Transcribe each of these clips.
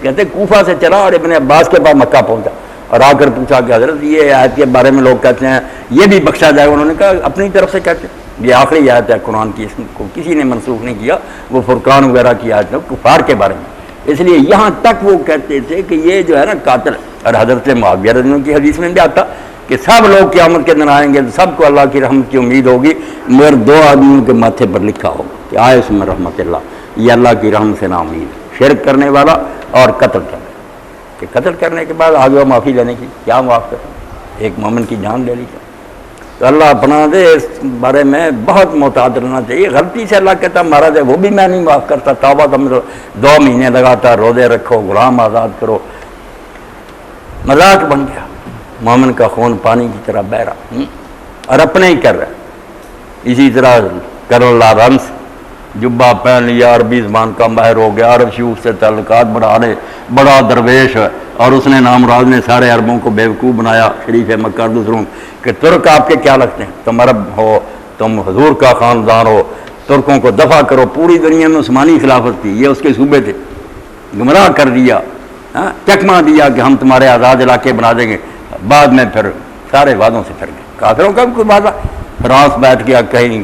کہتے کوفہ سے چلا اور ابن عباس کے بعد مکہ پہنچا اور آ کر پوچھا کہ حضرت یہ آیت کے بارے میں لوگ کہتے ہیں یہ بھی بخشا جائے گا. انہوں نے کہا اپنی طرف سے کہتے ہیں یہ آخری آیت ہے قرآن کی, اس کو کسی نے منسوخ نہیں کیا, وہ فرقان وغیرہ کی آیت ہے کفار کے بارے میں. اس لیے یہاں تک وہ کہتے تھے کہ یہ جو ہے نا قاتل, اور حضرت معاویہ رضی اللہ عنہ کی حدیث میں بھی آتا کہ سب لوگ قیامت کے دن آئیں گے, سب کو اللہ کی رحمت کی امید ہوگی, مگر 2 آدمیوں کے ماتھے پر لکھا ہوگا کہ آئے اس میں رحمت اللہ, یہ اللہ کی رحمت سے نا امید, شرک کرنے والا اور قتل کرنے. کہ قتل کرنے کے بعد آگے معافی لینے کی کیا معاف کریں, ایک مومن کی جان لے لی جائے. تو اللہ اپنا دے, اس بارے میں بہت محتاط رہنا چاہیے. غلطی سے اللہ کہتا مارا جائے وہ بھی میں نہیں معاف کرتا, توبہ سمجھو 2 مہینے لگاتا, روزے رکھو, غلام آزاد کرو, مذاق بن گیا. مومن کا خون پانی کی طرح بہ رہا اور اپنے ہی کر رہا ہے. اسی طرح کر اللہ رمس, جبہ پہن لیا, عربی زبان کا ماہر ہو گیا, عرب شیوخ سے تعلقات بڑھانے, بڑا درویش ہے, اور اس نے نامراض نے سارے عربوں کو بیوقوف بنایا, شریف مکہ دوسروں کہ ترک آپ کے کیا لگتے ہیں, تم عرب ہو, تم حضور کا خاندان ہو, ترکوں کو دفع کرو. پوری دنیا میں عثمانی خلافت تھی, یہ اس کے صوبے تھے, گمراہ کر دیا, چکما دیا کہ ہم تمہارے آزاد علاقے بنا دیں گے. بعد میں پھر سارے وعدوں سے پھر گئے. کافروں کا بھی کوئی وعدہ, فرانس بیٹھ گیا کہیں,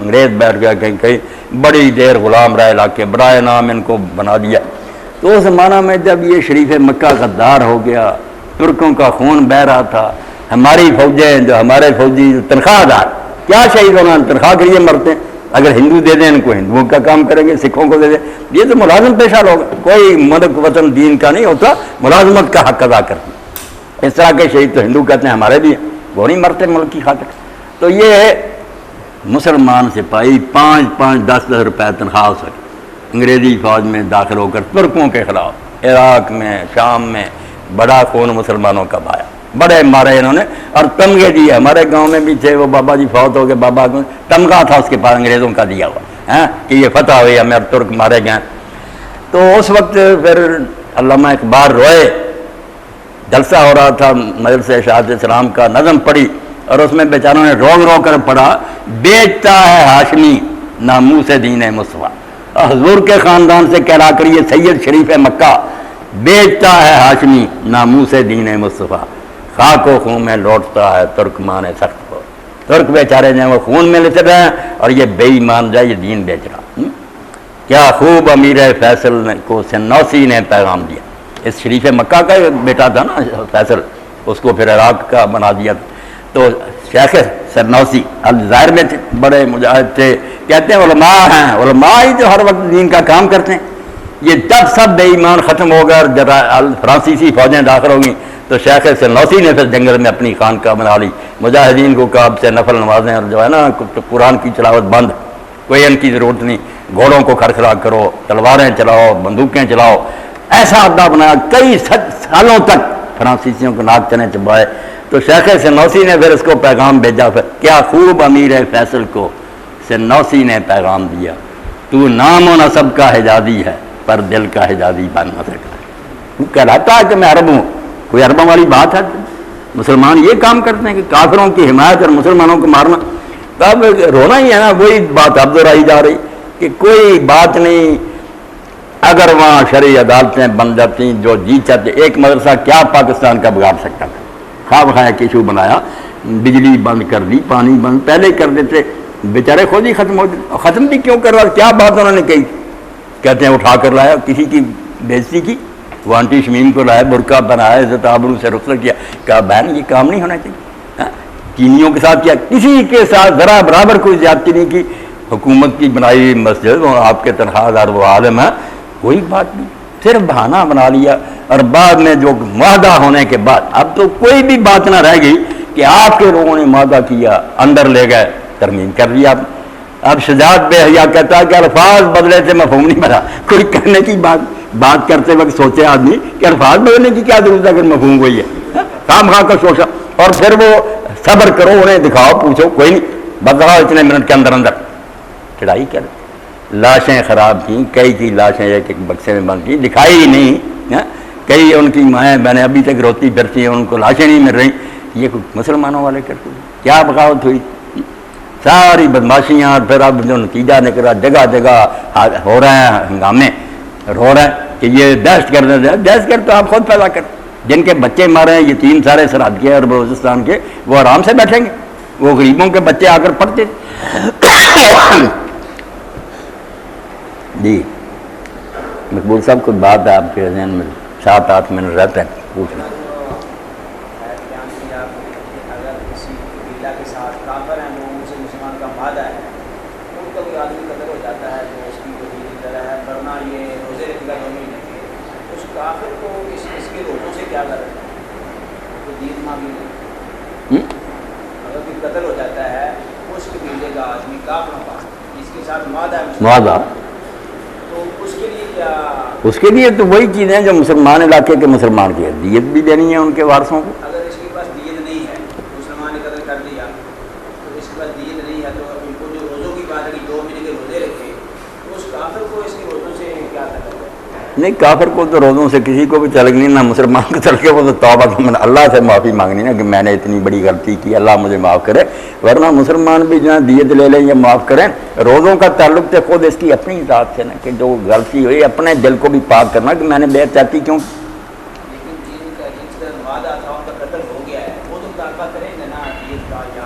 انگریز بیٹھ گیا کہیں, بڑی دیر غلام رہے علاقے, برائے نام ان کو بنا دیا. تو اس زمانہ میں جب یہ شریف مکہ غدار ہو گیا, ترکوں کا خون بہہ رہا تھا, ہماری فوجیں جو ہمارے فوجی تنخواہ دار کیا شہید ہونا, تنخواہ کے لیے مرتے ہیں, اگر ہندو دے دیں ان کو ہندوؤں کا کام کریں گے, سکھوں کو دے دیں, یہ تو ملازم پیشہ لوگ, کوئی ملک وطن دین کا نہیں ہوتا, ملازمت کا حق ادا کرتے. اس طرح کے شہید تو ہندو کہتے ہیں ہمارے بھی ہیں, وہ نہیں مرتے ملک کی خاطر. تو یہ مسلمان سپاہی 5-10 روپے تنخواہ ہو سکے, انگریزی فوج میں داخل ہو کر ترکوں کے خلاف عراق میں, شام میں بڑا خون مسلمانوں کا بہایا, بڑے مارے انہوں نے, اور تمغے دیے. ہمارے گاؤں میں بھی تھے, وہ بابا جی فوت ہو گئے, بابا کو تمغہ تھا اس کے پاس انگریزوں کا دیا ہوا کہ یہ فتح ہوئی, ہمیں ترک مارے گئے. تو اس وقت پھر علامہ اقبال روئے, جلسہ ہو رہا تھا مجلس اشاعت اسلام کا, نظم پڑھی, اور اس میں بیچاروں نے رو کر پڑھا, بیچتا ہے ہاشمی ناموس دین مصطفیٰ. حضور کے خاندان سے کہلا کر یہ سید شریف مکہ بیچتا ہے ہاشمی ناموس دین مصطفیٰ, خاک و خون میں لوٹتا ہے ترکمان سخت کو. ترک بیچارے جو ہیں وہ خون میں لیتے رہے, اور یہ بے ایمان جائے, یہ دین بیچ رہا. کیا خوب امیر فیصل کو سنوسی نے پیغام دیا. اس شریف مکہ کا بیٹا تھا نا فیصل, اس کو پھر عراق کا بنا دیا. تو شیخ سرنوسی الجزائر میں تھے, بڑے مجاہد تھے, کہتے ہیں علماء ہیں, علماء ہی جو ہر وقت دین کا کام کرتے ہیں. یہ جب سب بے ایمان ختم ہو گئے اور جب فرانسیسی فوجیں داخل ہو گئیں, تو شیخ سرنوسی نے پھر جنگل میں اپنی خانقاہ بنا لی. مجاہدین کو کہا اب سے نفل نمازیں اور جو ہے نا قرآن کی تلاوت بند, کوئی ان کی ضرورت نہیں, گھوڑوں کو کھڑکھڑا کرو, تلواریں چلاؤ, بندوقیں چلاؤ. ایسا عہدہ بنایا, کئی سالوں تک فرانسیسیوں کو ناک چنے چبائے. تو شیخ سنوسی نے پھر اس کو پیغام بھیجا, پھر کیا خوب امیر فیصل کو سنوسی نے پیغام دیا, تو نام و نسب کا حجازی ہے پر دل کا حجازی بن نہ سکتا. وہ کہلاتا ہے کہ میں عرب ہوں, کوئی عربوں والی بات ہے؟ مسلمان یہ کام کرتے ہیں کہ کافروں کی حمایت اور مسلمانوں کو مارنا. تب رونا ہی ہے نا, وہی بات اب دہرائی جا رہی کہ کوئی بات نہیں, اگر وہاں شرعی عدالتیں بن جاتی جو جی چاہتے. ایک مدرسہ کیا پاکستان کا بگاڑ سکتا تھا, خواب خواہ کے ایشو بنایا, بجلی بند کر دی, پانی بند پہلے کر دیتے, بیچارے خود ہی ختم ہو جاتے. ختم بھی کیوں کر رہا, کیا بات انہوں نے کہی, کہتے ہیں اٹھا کر لایا, کسی کی بےزتی کی, وہ آنٹی شمیم کو لایا, برقع بنایا, عزت آبرو سے رخصت کیا, کہا بہن یہ کام نہیں ہونا چاہیے. چینیوں کے ساتھ کیا, کسی کے ساتھ ذرا برابر کوئی زیادتی نہیں کی. حکومت کی بنائی ہوئی مسجد, وہ آپ کے تنخواہ دار وہ عالم ہے, کوئی بات نہیں, صرف بہانہ بنا لیا. اور بعد میں جو معاہدہ ہونے کے بعد اب تو کوئی بھی بات نہ رہ گئی کہ آپ کے لوگوں نے معاہدہ کیا, اندر لے گئے, ترمیم کر دیا. اب شجاعت بے حیا کہتا ہے کہ الفاظ بدلے سے مفہوم نہیں بنا. کوئی کہنے کی بات کرتے وقت سوچے آدمی کہ الفاظ بدلنے کی کیا ضرورت ہے اگر مفہوم وہی ہے, خام خواہ کا شوشہ. اور پھر وہ صبر کرو, انہیں دکھاؤ, پوچھو, کوئی نہیں, بدلاؤ اتنے منٹ کے اندر اندر چڑھائی کر. لاشیں خراب تھیں, کئی کی لاشیں ایک بکسے میں بند کی, دکھائی ہی نہیں. کئی ان کی مائیں بہنیں ابھی تک روتی پھرتی ہیں, ان کو لاشیں نہیں مل رہی. یہ مسلمانوں والے کرتے ہیں, کیا بغاوت ہوئی, ساری بدماشیاں. اور پھر اب جو نتیجہ نکلا, جگہ جگہ ہو رہے ہیں ہنگامے, رو رہے ہیں. کہ یہ دہشت گرد تو آپ خود پیدا کر، جن کے بچے مارے ہیں یتیم سارے سرحد کے اور بلوچستان کے، وہ آرام سے بیٹھیں گے، وہ غریبوں کے بچے آ کر پڑھتے جی مقبول صاحب کوئی بات ہے آپ کے ذہن میں 7-8 منٹ رہتے ہیں پوچھنا؟ قتل ہو جاتا ہے اس قبیلے کا آدمی کافروں کا، اس کے ساتھ معاہدہ، تو اس کے لیے کیا؟ اس کے لیے تو وہی چیزیں جو مسلمان علاقے کے مسلمان کی ہے، دیت بھی دینی ہے ان کے وارثوں کو۔ اگر اس کے پاس دیت نہیں ہے، مسلمان نے قتل کر دیا تو اس کے پاس دیت نہیں ہے، تو ان کو جو روزوں کی بات ہے کہ 2 مہینے کے روزے رکھے، تو اس کافر کو اس کے روزوں سے کیا تعلق ہے؟ نہیں، کافر کو تو روزوں سے کسی کو بھی تعلق نہیں، نہ مسلمان کو تعلق ہے، وہ تو توبہ اللہ سے معافی مانگنی نا کہ میں نے اتنی بڑی غلطی کی، اللہ مجھے معاف کرے، ورنہ مسلمان بھی جو ہے دیت لے لیں یا معاف کریں۔ روزوں کا تعلق تو خود اس کی اپنی ذات سے نا کہ جو غلطی ہوئی اپنے دل کو بھی پاک کرنا کہ میں نے بے چاہتی کیوں۔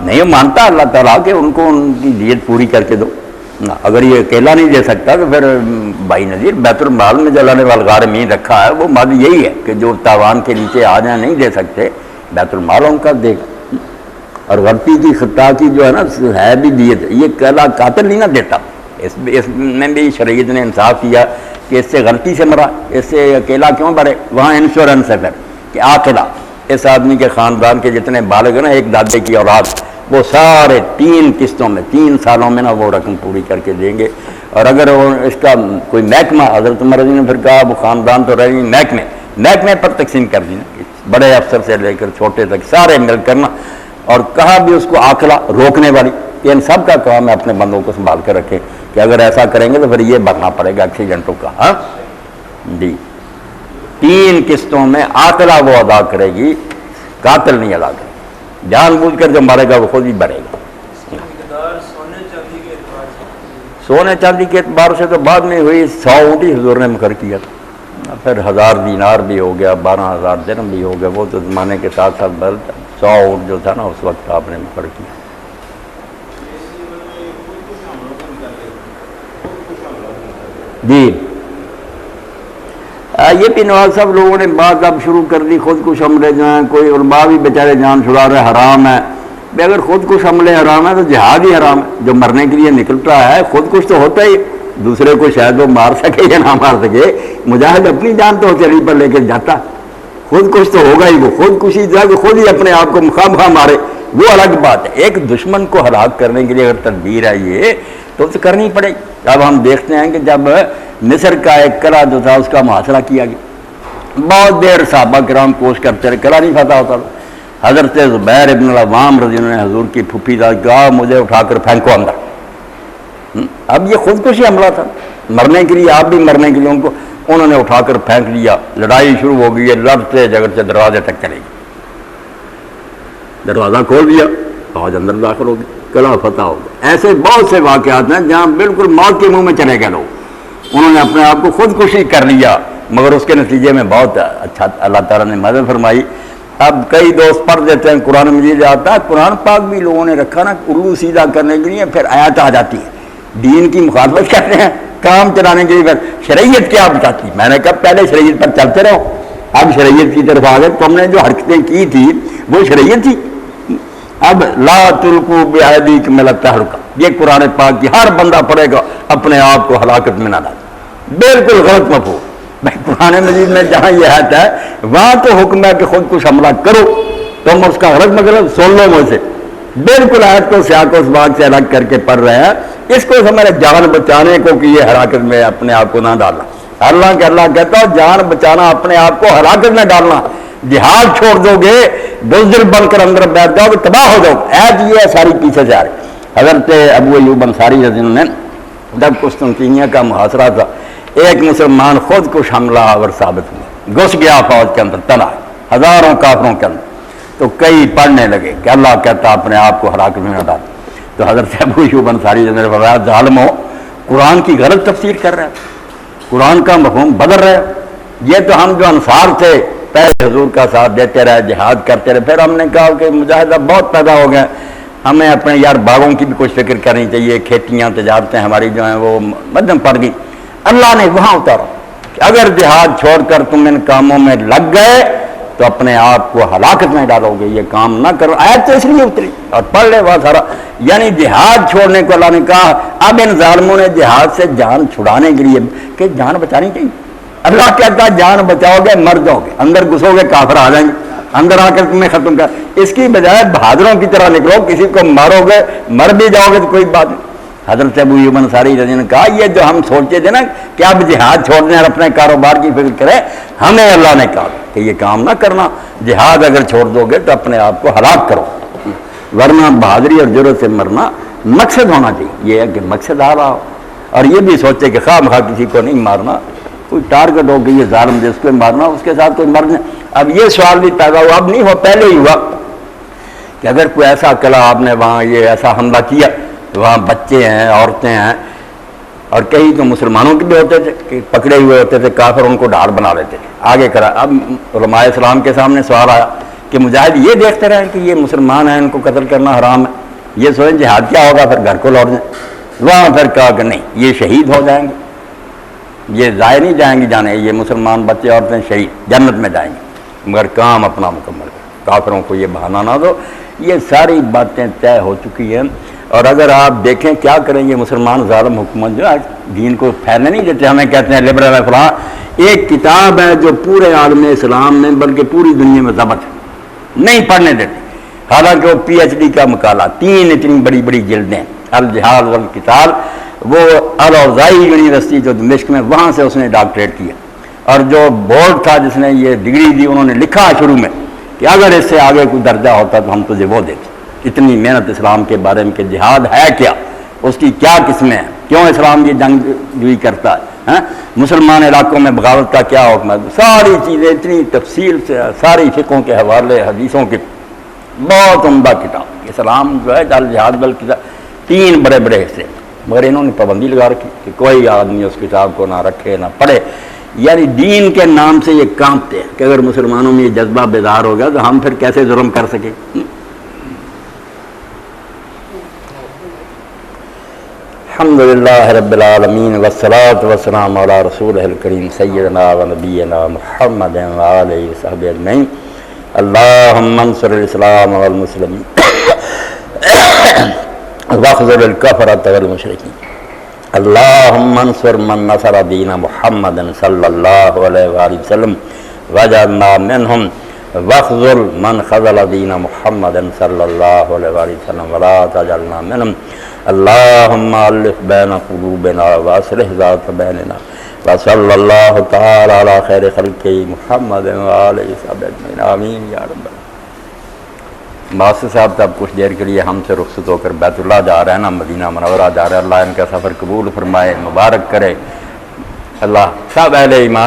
نہیں مانتا اللہ تعالیٰ کہ ان کو ان کی دیت پوری کر کے دو، اگر یہ اکیلا نہیں دے سکتا تو پھر بھائی نذیر بیت المال میں جو اللہ نے والغارمین رکھا ہے وہ مال یہی ہے کہ جو تاوان کے نیچے آ جائیں نہیں دے سکتے، بیت المال ان کا دے گا۔ اور غلطی کی خطا کی جو ہے نا ہے بھی دیت، یہ اکیلا قاتل نہیں نہ دیتا، اس میں بھی شریعت نے انصاف کیا کہ اس سے غلطی سے مرا، اس سے اکیلا کیوں مرے، وہاں انشورنس ہے پھر کہ عاقلہ اس آدمی کے خاندان کے جتنے بالغ ہیں نا، ایک دادے کی اولاد، وہ سارے 3 قسطوں میں 3 سالوں میں نا وہ رقم پوری کر کے دیں گے۔ اور اگر اس کا کوئی محکمہ، حضرت عمر رضی نے پھر کہا وہ خاندان تو رہی محکمے پر تقسیم کر دینا، بڑے افسر سے لے کر چھوٹے تک سارے مل کرنا، اور کہا بھی اس کو عاقلہ روکنے والی کہ ان سب کا کام ہے اپنے بندوں کو سنبھال کر رکھیں کہ اگر ایسا کریں گے تو پھر یہ بھرنا پڑے گا ایکسیڈنٹوں کا۔ ہاں جی 3 قسطوں میں عاقلہ وہ ادا کرے گی، قاتل نہیں ادا کرے گی، جان بوجھ کر جو مارے گا وہ خود ہی بھرے گا۔ سونے چاندی کے اعتبار سے تو بعد میں ہوئی 100 اونٹ ہی حضور نے مقرر کیا تھا، پھر 1000 دینار بھی ہو گیا، 12000 درہم بھی ہو گیا، وہ تو زمانے کے ساتھ ساتھ بدلتا، 100 اونٹ جو تھا نا اس وقت آپ نے مقرر کیا۔ جی یہ بھی نواز صاحب لوگوں نے بات اب شروع کر دی، خود کش حملے جو ہیں، کوئی علماء بھی بیچارے جان چھڑا رہے حرام ہے، اگر خود کش حملے حرام ہے تو جہاد ہی حرام ہے، جو مرنے کے لیے نکلتا ہے خود کش تو ہوتا ہی، دوسرے کو شاید وہ مار سکے یا نہ مار سکے، مجاہد اپنی جان تو ہتھیلی پر لے کے جاتا، خود کش تو ہوگا ہی، وہ خود کشی جا کہ خود ہی اپنے آپ کو مخواہ مارے، وہ الگ بات ہے۔ ایک دشمن کو ہلاک کرنے کے لیے اگر تدبیر ہے یہ تو کرنی پڑے گی۔ اب ہم دیکھتے ہیں کہ جب مصر کا ایک قلعہ جو تھا اس کا محاصرہ کیا گیا، بہت دیر صحابہ کرام کوشش کرتے رہے، قلعہ نہیں فتح ہوتا تھا۔ حضرت زبیر ابن العوام رضی اللہ عنہ نے حضور کی پھوپھی دا کہا مجھے اٹھا کر پھینکو اندر۔ اب یہ خودکشی حملہ تھا، مرنے کے لیے، آپ بھی مرنے کے لیے ان کو انہوں نے اٹھا کر پھینک لیا، لڑائی شروع ہو گئی ہے، لڑتے جھگڑتے دروازے تک چلے گی، دروازہ کھول دیا، فوج اندر داخل ہو گئی، قلعہ فتح ہو گیا۔ ایسے بہت سے واقعات ہیں جہاں بالکل موت کے منہ میں چلے گئے لوگ، انہوں نے اپنے آپ کو خودکشی کر لیا، مگر اس کے نتیجے میں بہت اچھا اللہ تعالیٰ نے مدد فرمائی۔ اب کئی دوست پڑھ دیتے ہیں، قرآن مجید آتا ہے، قرآن پاک بھی لوگوں نے رکھا نا الو سیدھا کرنے کے لیے، پھر آیات آ جاتی ہے، دین کی مخالفت کرتے ہیں کام چلانے کے لیے، پھر شریعت کیا بتاتی؟ میں نے کہا پہلے شریعت پر چلتے رہو، اب شریعت کی طرف آ گئے، تم نے جو حرکتیں کی تھی وہ شریعت تھی۔ اب لا تلقوا بأیدیکم الی التہلکہ، یہ قرآن پاک کی ہر بندہ پڑھے گا اپنے آپ کو ہلاکت میں نہ ڈالے، بالکل غلط مفہوم۔ بھائی قرآن مجید میں جہاں یہ آیت ہے وہاں تو حکم ہے کہ خود کچھ حملہ کرو، تم اس کا غلط مطلب سن لو مجھ سے، بالکل آیت کو سیاق و سباق سے الگ کر کے پڑھ رہے ہیں، اس کو سمجھے جان بچانے کو کہ یہ ہلاکت میں اپنے آپ کو نہ ڈالنا۔ اللہ کہتا ہے جان بچانا، اپنے آپ کو ہلاکت میں ڈالنا، جہاد چھوڑ دو گے، بزدل بن کر اندر بیٹھ جاؤ گے، تباہ ہو جاؤ، ایت یہ ہے ساری پیچھے جا رہی۔ حضرت ابو ایوب انصاری رضی اللہ عنہ نے جب قسطنطنیہ کا محاصرہ تھا، ایک مسلمان خود کش حملہ آور ثابت ہوا، گھس گیا فوج کے اندر، تنا ہزاروں کافروں کے اندر، تو کئی پڑھنے لگے کہ اللہ کہتا اپنے آپ کو ہلاکت میں نہ ڈال۔ تو حضرت ابو ایوب انصاری نے فرمایا ظالمو، قرآن کی غلط تفسیر کر رہا ہے، قرآن کا مفہوم بدل رہا ہے، یہ تو ہم جو انصار تھے پہلے حضور کا ساتھ دیتے رہے، جہاد کرتے رہے، پھر ہم نے کہا کہ مجاہدہ بہت پیدا ہو گئے، ہمیں اپنے یار باغوں کی بھی کچھ فکر کرنی چاہیے، کھیتیاں تجارتیں ہماری جو ہیں وہ مدھم پڑ گئی۔ اللہ نے وہاں اتارا کہ اگر جہاد چھوڑ کر تم ان کاموں میں لگ گئے تو اپنے آپ کو ہلاکت میں ڈالو گے، یہ کام نہ کرو۔ آیت تو اس لیے اتری اور پڑھ لے وہاں سارا، یعنی جہاد چھوڑنے کو اللہ نے کہا۔ اب ان ظالموں نے جہاد سے جان چھڑانے کے لیے کہ جان بچانی چاہیے، اللہ کہتا ہے جان بچاؤ گے مر جاؤ گے، اندر گھسو گے کافر آ جائیں گے، اندر آ کر تمہیں ختم کر، اس کی بجائے بہادروں کی طرح نکلو، کسی کو مارو گے مر بھی جاؤ گے تو کوئی بات نہیں۔ حضرت ابو ایوب انصاری رضی اللہ عنہ نے کہا یہ جو ہم سوچتے تھے نا کہ اب جہاد چھوڑ دیں اور اپنے کاروبار کی فکر کریں، ہمیں اللہ نے کہا کہ یہ کام نہ کرنا، جہاد اگر چھوڑ دو گے تو اپنے آپ کو ہلاک کرو، ورنہ بہادری اور جرأت سے مرنا مقصد ہونا چاہیے۔ یہ ہے کہ مقصد آ رہا ہو اور یہ بھی سوچے کہ خواہ مخواہ کسی کو نہیں مارنا، کوئی ٹارگٹ ہو کہ یہ ظالم جس کو مارنا اس کے ساتھ کوئی مرنا۔ اب یہ سوال بھی پیدا ہوا، اب نہیں ہو پہلے ہی ہوا کہ اگر کوئی ایسا قلعہ آپ نے وہاں یہ ایسا حملہ کیا، وہاں بچے ہیں عورتیں ہیں اور کئی تو مسلمانوں کے بھی ہوتے تھے کہ پکڑے ہوئے ہوتے تھے کافر، ان کو ڈھال بنا لیتے تھے آگے کرا۔ اب علماء اسلام کے سامنے سوال آیا کہ مجاہد یہ دیکھتے رہیں کہ یہ مسلمان ہیں ان کو قتل کرنا حرام ہے، یہ سوچیں جہاد کیا ہوگا، پھر گھر کو لوٹ جائیں۔ وہاں پھر کہا کہ نہیں، یہ شہید ہو جائیں گے، یہ ضائع نہیں جائیں گے جانے، یہ مسلمان بچے عورتیں شہید جنت میں جائیں گے، مگر کام اپنا مکمل کرو، کافروں کو یہ بہانہ نہ دو۔ یہ ساری باتیں طے ہو چکی ہیں، اور اگر آپ دیکھیں کیا کریں یہ مسلمان ظالم حکومت جو ہے دین کو پھیلنے نہیں دیتے، ہمیں کہتے ہیں لبرل ہے فلاں۔ ایک کتاب ہے جو پورے عالم اسلام میں بلکہ پوری دنیا میں ضبط ہے، نہیں پڑھنے دیتے، حالانکہ وہ پی ایچ ڈی کا مقالہ، 3 اتنی بڑی بڑی جلدیں، الجہاد والقتال، وہ الاوزاعی یونیورسٹی جو دمشق میں، وہاں سے اس نے ڈاکٹریٹ کیا، اور جو بورڈ تھا جس نے یہ ڈگری دی انہوں نے لکھا شروع میں کہ اگر اس سے آگے کوئی درجہ ہوتا تو ہم تجھے وہ دیتے۔ اتنی محنت اسلام کے بارے میں کہ جہاد ہے کیا، اس کی کیا قسمیں ہیں، کیوں اسلام یہ جنگ جوئی کرتا ہے، مسلمان علاقوں میں بغاوت کا کیا حکم ہے، ساری چیزیں اتنی تفصیل سے، ساری فقہوں کے حوالے، حدیثوں کے، بہت عمدہ کتاب اسلام جو ہے الجہاد والقتال، 3 بڑے بڑے حصے، مگر انہوں نے پابندی لگا رکھی کہ کوئی آدمی اس کتاب کو نہ رکھے نہ پڑھے۔ یعنی دین کے نام سے یہ کانپتے ہیں کہ اگر مسلمانوں میں یہ جذبہ بیدار ہو گیا تو ہم پھر کیسے ظلم کر سکیں۔ الحمدللہ رب العالمین والصلاة والسلام علی رسولہ الکریم سیدنا و نبینا محمد و آلہ وصحبہ اجمعین۔ اللہم انصر الاسلام والمسلمین واخذل الکفرۃ والمشرکین۔ اللہم انصر من نصر دین محمد صلی اللہ علیہ وآلہ وسلم واجعلنا منہم واخذل من خذل دین محمد صلی اللہ علیہ وآلہ وسلم ولا تجعلنا منہم۔ اللہم الف بین قلوبنا واصلح ذات بیننا وصلی اللہ تعالی علی خیر خلقہ محمد وآلہ وصحبہ اجمعین، آمین یا رب العالمین۔ ماسٹر صاحب تو اب کچھ دیر کے لیے ہم سے رخصت ہو کر بیت اللہ جا رہے ہیں نا، مدینہ منورہ جا رہے ہیں، اللہ ان کا سفر قبول فرمائے، مبارک کرے، اللہ سب اہل ایمان